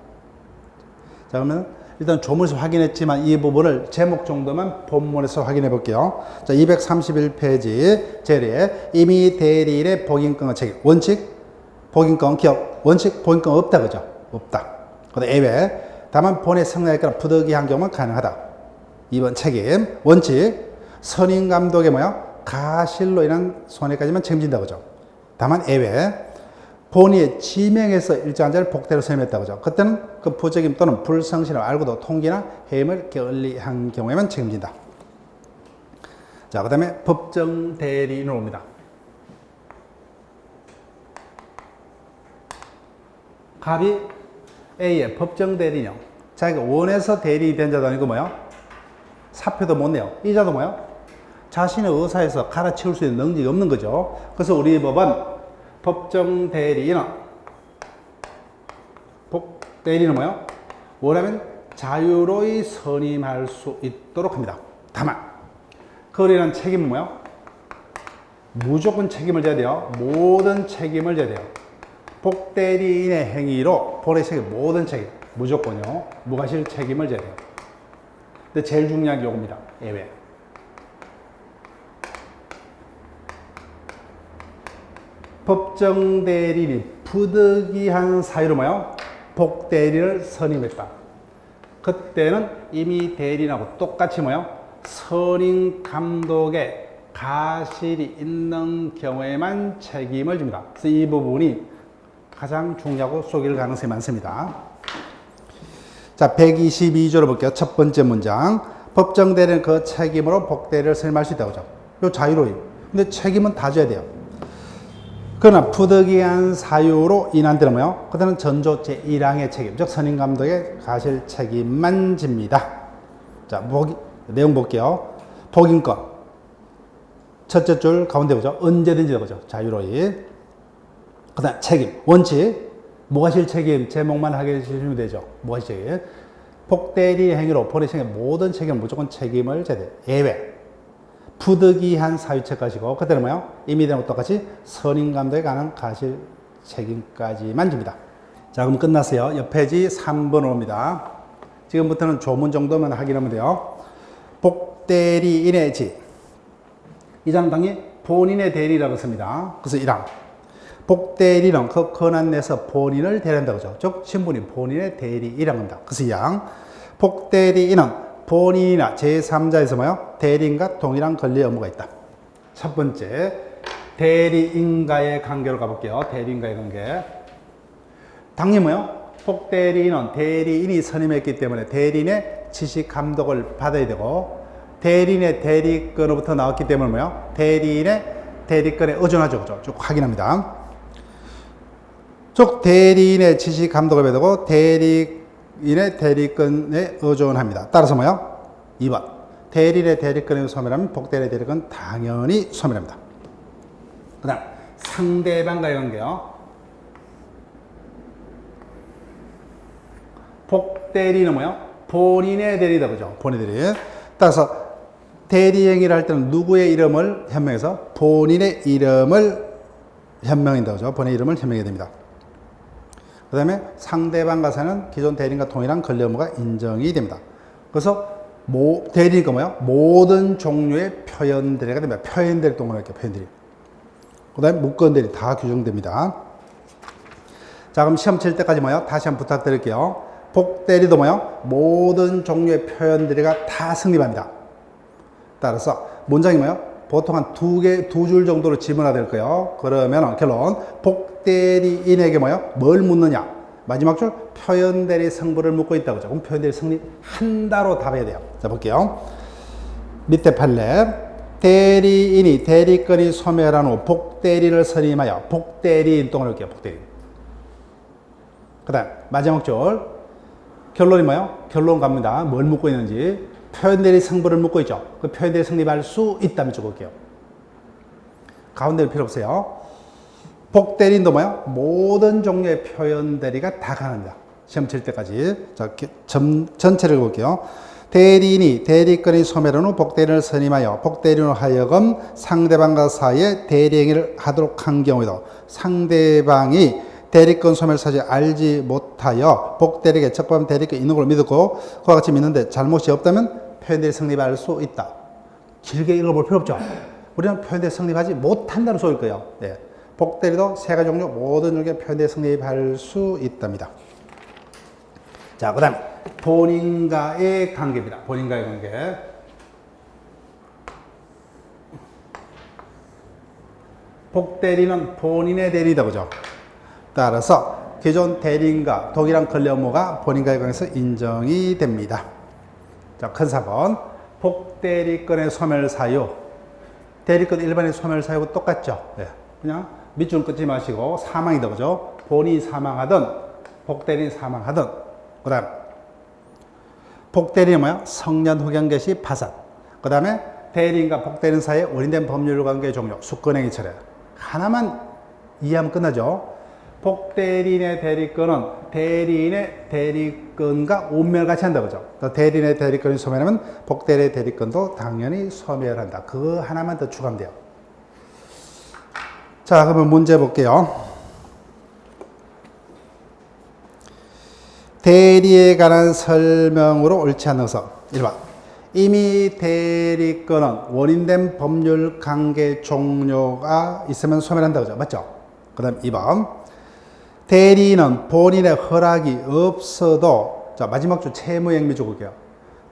Speaker 1: 자, 그러면 일단 조문에서 확인했지만 이 부분을 제목 정도만 본문에서 확인해 볼게요. 자, 231페이지 제리에 이미 대리인의 복인권의 책임. 원칙, 복인권 기억. 원칙, 복인권 없다. 그죠? 없다. 그다음 예외. 다만 본의 성향에 따라 부득이한 경우는 가능하다. 2번 책임. 원칙, 선임감독의 뭐야? 가실로 인한 손해까지만 책임진다. 그죠? 다만 예외. 본인의 지명에서 일정한 자를 복대로 선임했다. 그죠? 그때는 그 부적임 또는 불성실을 알고도 통지나 해임을 게을리한 경우에만 책임진다. 자, 그 다음에 법정 대리인으로 옵니다. 갑이 A의 법정 대리인이요. 자기가 원해서 대리인이 된 자도 아니고 뭐요? 사표도 못 내요. 이 자도 뭐요? 자신의 의사에서 갈아치울 수 있는 능력이 없는 거죠. 그래서 우리 법은 법정 대리인은 대리인은 뭐요? 원하면 자유로이 선임할 수 있도록 합니다. 다만 그로 인한 책임은 뭐요? 무조건 책임을 져야 돼요. 모든 책임을 져야 돼요. 복대리인의 행위로 본의 책임, 모든 책임 무조건요. 무과실 책임을 져야 돼요. 근데 제일 중요한 게 요겁니다. 예외. 법정 대리인이 부득이한 사유로 뭐요? 복대리인을 선임했다. 그때는 이미 대리인하고 똑같이 뭐요? 선임 감독의 가실이 있는 경우에만 책임을 집니다. 그래서 이 부분이 가장 중요하고 속일 가능성이 많습니다. 자, 122조를 볼게요. 첫 번째 문장. 법정 대리는 그 책임으로 복대리를 선임할 수 있다고 하죠. 요 자유로이. 근데 책임은 다 져야 돼요. 그러나 부득이한 사유로 인한 데는 뭐요? 그때는 전조 제1항의 책임, 즉 선임감독의 가실 책임만 집니다. 자, 내용 볼게요. 복인권. 첫째 줄 가운데 보죠. 언제든지 보죠. 자유로이. 그 다음 책임. 원칙. 무과실 책임. 제목만 하게 해주시면 되죠. 무과실 책임. 복대리 행위로 본의 책임 모든 책임을 무조건 책임을 져야 돼요. 예외. 부득이한 사유책 가지고 그때는 뭐요? 이미 된 것과 똑같이 선임감독에 관한 가실 책임까지만 집니다. 자, 그럼 끝났어요. 옆 페이지 3번 옵니다. 지금부터는 조문 정도만 확인하면 돼요. 복대리인의 지. 이 자는 당연히 본인의 대리라고 씁니다. 그래서 1항. 복대리는 그 권한 내에서 본인을 대리한다고 하죠. 즉, 신분이 본인의 대리인이라고 합니다. 그래서 2항. 복대리인은 본인이나 제3자에서 뭐요? 대리인과 동일한 권리 의무가 있다. 첫 번째, 대리인과의 관계로 가볼게요. 대리인과의 관계. 당연히 뭐요? 복대리인은 대리인이 선임했기 때문에 대리인의 지시 감독을 받아야 되고, 대리인의 대리권으로부터 나왔기 때문에 뭐요? 대리인의 대리권에 의존하죠. 그죠? 쭉 확인합니다. 즉, 대리인의 지시 감독을 받아야 되고, 대리인의 대리권에 의존합니다. 따라서 뭐요? 2번. 대리인의 대리권에 소멸하면 복대리인의 대리권 당연히 소멸합니다. 그 다음, 상대방과의 관계요. 복대리인은 뭐요? 본인의 대리다. 그죠? 본인의 대리. 따라서 대리행위를 할 때는 누구의 이름을 현명해서 본인의 이름을 현명한다. 그죠? 본인의 이름을 현명해야 됩니다. 그 다음에 상대방 가사는 기존 대리인과 동일한 권리 의무가 인정이 됩니다. 그래서 대리니까 뭐야? 모든 종류의 표현 대리가 됩니다. 표현 대리 동그랗게 표현 대리. 그 다음에 무권 대리 다 규정됩니다. 자, 그럼 시험 칠 때까지 뭐야? 다시 한번 부탁드릴게요. 복대리도 뭐요? 모든 종류의 표현들이가 다 성립합니다. 따라서 문장이 뭐요? 보통 한 두 줄 정도로 지문화될 거예요. 그러면 결론, 복대리인에게 뭐요? 뭘 묻느냐? 마지막 줄, 표현대리 성분을 묻고 있다고 하죠. 그럼 표현대리 성립한다로 답해야 돼요. 자, 볼게요. 밑에 판례. 대리인이 대리건이 소멸한 후 복대리를 선임하여 복대리인 동을 할게요. 복대리인. 그 다음 마지막 줄 결론이 뭐예요? 결론 갑니다. 뭘 묻고 있는지 표현대리 성분을 묻고 있죠. 그 표현대리 성립할 수 있다면 적을게요. 가운데는 필요 없어요. 복대리인도 뭐예요? 모든 종류의 표현대리가 다 가능합니다. 시험 칠 때까지. 자, 전체를 볼게요. 대리인이 대리건이 소멸한 후 복대리인을 선임하여 복대리인으로 하여금 상대방과 사이에 대리행위를 하도록 한 경우에도 상대방이 대리건 소멸 사실 알지 못하여 복대리에게 적법한 대리건이 있는 걸 믿었고 그와 같이 믿는데 잘못이 없다면 표현대리 성립할 수 있다. 길게 읽어볼 필요 없죠. 우리는 표현대리 성립하지 못한다는 소리일 거예요. 네. 복대리도 세 가지 종류 모든 종류의 표현대리 성립할 수 있답니다. 자, 그 다음 본인과의 관계입니다. 본인과의 관계. 복대리는 본인의 대리다, 그죠? 따라서 기존 대리인과 동일한 권리 업무가 본인과의 관계에서 인정이 됩니다. 자, 큰 4번. 복대리건의 소멸 사유. 대리건 일반의 소멸 사유하고 똑같죠? 네. 그냥 밑줄 끊지 마시고 사망이다, 그죠? 본인이 사망하든 복대리인이 사망하든. 그 다음 복대리인은 뭐야? 성년 후견 개시 파산. 그 다음에 대리인과 복대리인 사이에 원인된 법률 관계 종료, 숙건행위 철회. 하나만 이해하면 끝나죠. 복대리인의 대리건은 대리인의 대리건과 온멸같이 한다, 그죠? 대리인의 대리건이 소멸하면 복대리인의 대리건도 당연히 소멸한다. 그거 하나만 더 추가하면 돼요. 자, 그러면 문제 볼게요. 대리에 관한 설명으로 옳지 않은 것은 1번. 이미 대리건은 원인된 법률 관계 종료가 있으면 소멸한다, 그죠? 맞죠? 그 다음 2번. 대리인은 본인의 허락이 없어도, 자, 마지막 줄 채무행위 적을게요.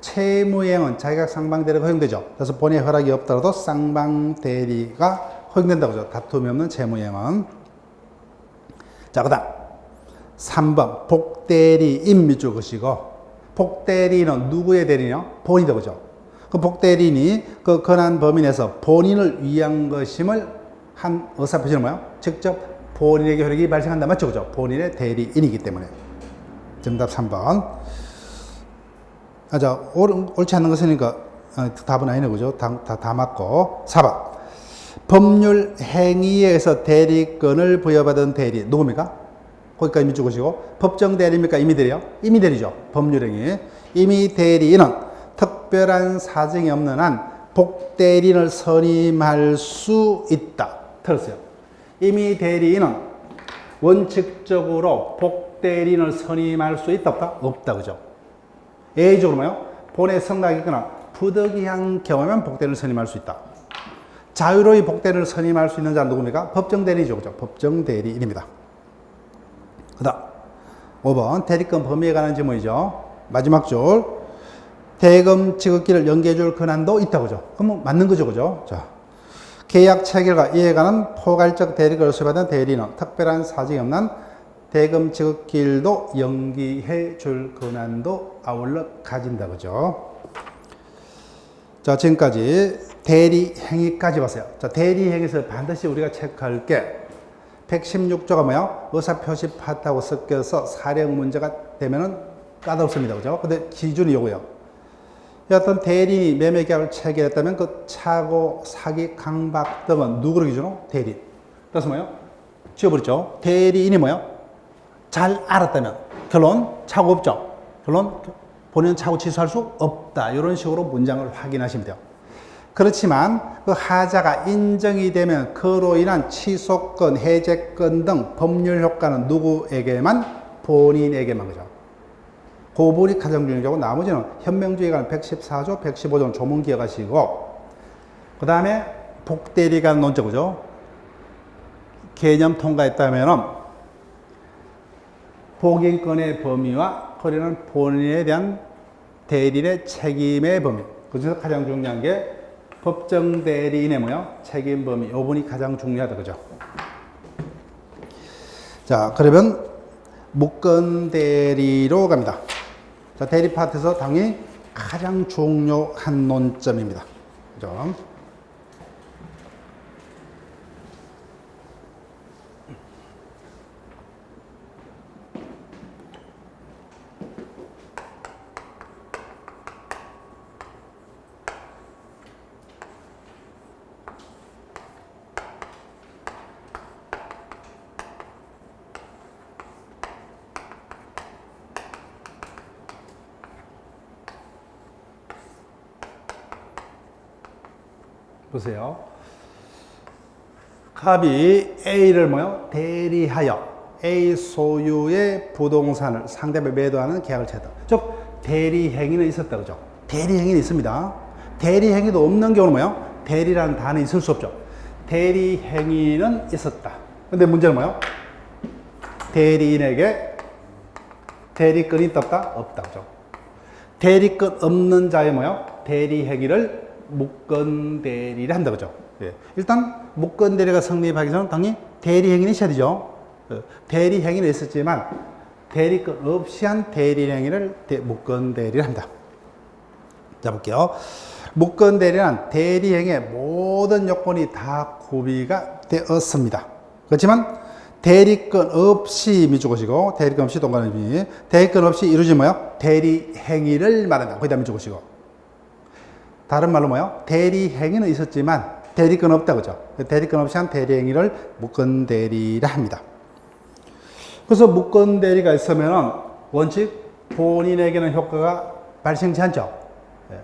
Speaker 1: 채무행은 자기가 쌍방대리가 허용되죠. 그래서 본인의 허락이 없더라도 쌍방대리가 허용된다고 하죠. 다툼이 없는 채무행은. 자, 그 다음 3번 복대리인 밑줄 그시고, 복대리인은 누구의 대리냐? 본인이다, 그죠? 그 복대리인이 그 권한 범위 내에서 본인을 위한 것임을 한 의사표시는 뭐야? 직접 본인에게 효력이 발생한다, 맞죠? 그죠? 본인의 대리인이기 때문에. 정답 3번. 자, 옳지 않는 것이니까 답은 아니네, 그죠? 다 맞고. 4번. 법률 행위에 의해서 대리권을 부여받은 대리, 누굽니까? 거기까지 밑줄 그시고, 법정 대리입니까? 임의 대리요? 임의 대리죠. 법률 행위. 임의 대리인은 특별한 사정이 없는 한 복대리인을 선임할 수 있다. 들었어요? 임의 대리인은 원칙적으로 복대리인을 선임할 수 있다, 없다? 없다, 그죠? 예외적으로 뭐요? 본의 성낙이 있거나 부득이한 경우면 복대리인을 선임할 수 있다. 자유로이 복대리인을 선임할 수 있는 자는 누굽니까? 법정 대리죠, 그죠? 법정 대리인입니다. 그 다음 5번 대리권 범위에 관한 질문이죠. 마지막 줄 대금 지급기를 연기해 줄 권한도 있다, 그죠? 그럼 맞는 거죠, 그죠? 자, 계약 체결과 이에 관한 포괄적 대리권을 수여받은 대리인은 특별한 사정이 없는 대금 지급기일도 연기해 줄 권한도 아울러 가진다, 그죠? 자, 지금까지 대리 행위까지 봤어요. 자, 대리 행위에서 반드시 우리가 체크할 게 116조가 뭐야? 의사표시 파트하고 섞여서 사령 문제가 되면은 까다롭습니다, 그죠? 근데 기준이 요거예요. 어떤 대리인이 매매 계약을 체결했다면 그 착오, 사기, 강박 등은 누구를 기준으로? 대리인. 그래서 뭐예요? 지워버렸죠. 대리인이 뭐예요? 잘 알았다면. 결론, 착오 없죠. 결론, 본인은 착오 취소할 수 없다. 이런 식으로 문장을 확인하시면 돼요. 그렇지만 그 하자가 인정이 되면 그로 인한 취소권, 해제권 등 법률 효과는 누구에게만? 본인에게만, 그죠? 그 부분이 가장 중요하고 나머지는 현명주의에 관한 114조, 115조는 조문 기억하시고, 그 다음에 복대리에 관한 논점, 그죠? 개념 통과했다면은 복인권의 범위와 허리는 본인에 대한 대리인의 책임의 범위. 그중에서 가장 중요한 게 법정 대리인의 뭐요? 책임 범위. 요 부분이 가장 중요하다. 그죠? 자, 그러면 무권 대리로 갑니다. 자, 대리 파트에서 당연히 가장 중요한 논점입니다. 그죠? 보세요. 갑이 A를 뭐요? 대리하여 A 소유의 부동산을 상대방에 매도하는 계약을 맺었다. 즉 대리행위는 있었다. 그죠? 대리행위는 있습니다. 대리행위도 없는 경우는 뭐요? 대리라는 단어는 있을 수 없죠. 대리행위는 있었다. 근데 문제는 뭐요? 대리인에게 대리권이 있다 없다? 없다. 그죠? 대리권 없는 자의 뭐요? 대리행위를 무권대리를 한다. 그죠? 예. 일단 무권대리가 성립하기 전에 당연히 대리행위는 있어야 되죠. 대리행위는 있었지만 대리권 없이 한 대리행위를 무권대리를 한다. 자, 볼게요. 무권대리는 대리행위의 모든 요건이 다 구비가 되었습니다. 그렇지만 대리권 없이 미주것이고 대리권 없이 동관의미 대리권 없이 이루어진 뭐요? 대리행위를 말한다. 거기다 미주것이고 다른 말로 뭐요? 대리행위는 있었지만 대리권 없다. 그죠? 대리권 없이 한 대리행위를 무권대리라 합니다. 그래서 무권대리가 있으면 원칙 본인에게는 효과가 발생치 않죠. 예.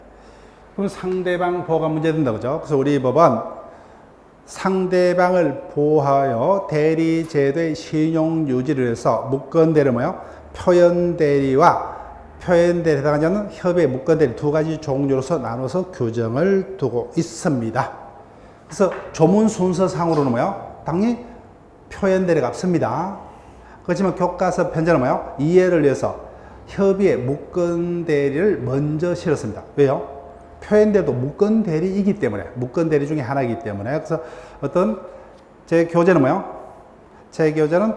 Speaker 1: 그럼 상대방 보호가 문제된다. 그죠? 그래서 우리 법은 상대방을 보호하여 대리제도의 신용 유지를 해서 무권대리 뭐요? 표현대리와 표현대리에 해당하지 않는 협의 무권대리 두 가지 종류로서 나눠서 규정을 두고 있습니다. 그래서 조문 순서상으로는 뭐요? 당연히 표현대리가 앞섭니다. 그렇지만 교과서 편제는 뭐요? 이해를 위해서 협의의 무권대리를 먼저 실었습니다. 왜요? 표현대리도 무권대리이기 때문에 무권대리 중에 하나이기 때문에 그래서 어떤 제 교재는 뭐요? 제 교재는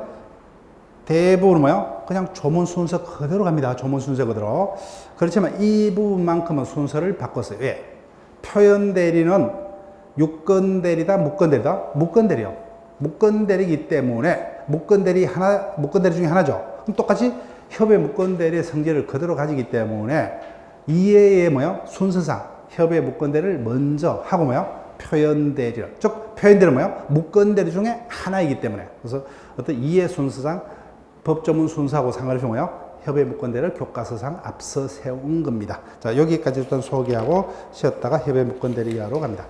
Speaker 1: 대부분 뭐요? 그냥 조문 순서 그대로 갑니다. 조문 순서 그대로. 그렇지만 이 부분만큼은 순서를 바꿨어요. 왜? 표현대리는 유권대리다, 무권대리다? 무권대리요. 무권대리이기 때문에 무권대리 중에 하나죠. 그럼 똑같이 협의 무권대리의 성질을 그대로 가지기 때문에 이해의 뭐요? 순서상 협의 무권대리를 먼저 하고 뭐요? 표현대리를. 즉, 표현대리는 뭐요? 무권대리 중에 하나이기 때문에. 그래서 어떤 이해 순서상 법조문 순서하고 상관없이 뭐요? 협의 무권대리를 교과서상 앞서 세운 겁니다. 자, 여기까지 일단 소개하고 쉬었다가 협의 무권대리 이하로 갑니다.